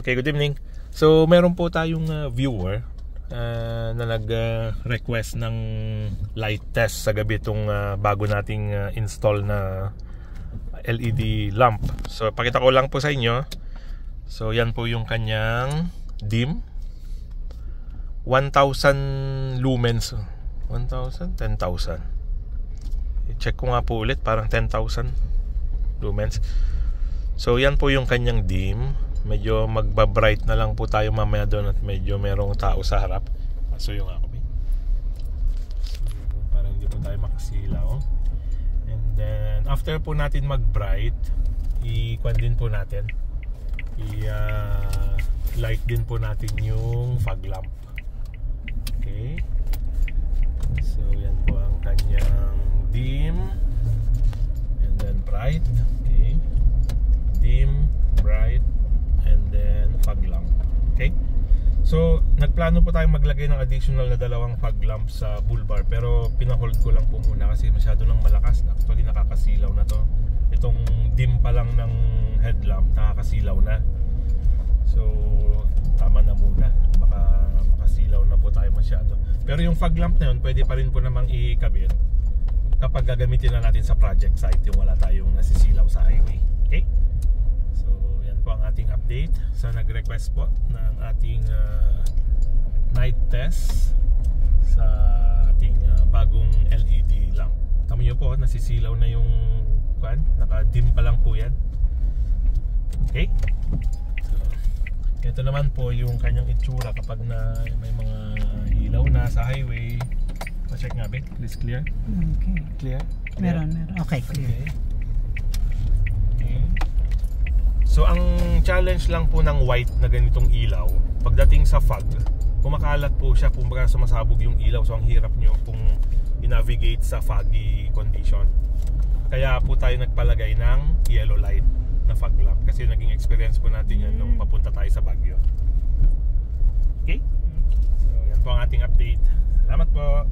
Okay, good evening. So, meron po tayong viewer na nag-request ng light test sa gabi itong bago nating install na LED lamp. So, pakita ko lang po sa inyo. So, yan po yung kanyang dim. 1,000 lumens. 1,000? 10,000. I-check ko nga po ulit. Parang 10,000 lumens. So, yan po yung kanyang dim. Medyo magba-bright na lang po tayo mamaya doon at medyo merong tao sa harap. So yung ako para hindi po tayo makasilaw. And then after po natin mag-bright, i-kwan din po natin, i-light din po natin yung fog lamp. Okay. So yan po ang kanyang dim and then bright. Okay. Dim, bright, and then fog lamp. Okay? So, nagplano po tayong maglagay ng additional na dalawang fog lamp sa bull bar, pero pinahold ko lang po muna kasi masyado nang malakas. Actually, nakakasilaw na to. Itong dim pa lang ng headlamp, nakakasilaw na. So, tama na muna. Baka makasilaw na po tayo masyado. Pero yung fog lamp na yun, pwede pa rin po namang ikabit kapag gagamitin na natin sa project site, yung wala tayong nasisilaw sa highway. Okay? Po ang ating update sa nag-request po ng ating night test sa ating bagong LED lamp. Tama nyo po, nasisilaw na yung naka-dim pa lang po yan. Okay? So, ito naman po yung kanyang itsura kapag na may mga ilaw na sa highway. Pa-check nga ba? Please clear. Okay. Clear? Meron. Okay, clear. Okay. So ang challenge lang po ng white na ganitong ilaw, pagdating sa fog, kumakalat po siya, kumbaga sumasabog yung ilaw. So ang hirap nyo kung i-navigate sa foggy condition. Kaya po tayo nagpalagay ng yellow light na fog lamp, kasi naging experience po natin yan nung papunta tayo sa Baguio. Okay? So yan po ang ating update. Salamat po.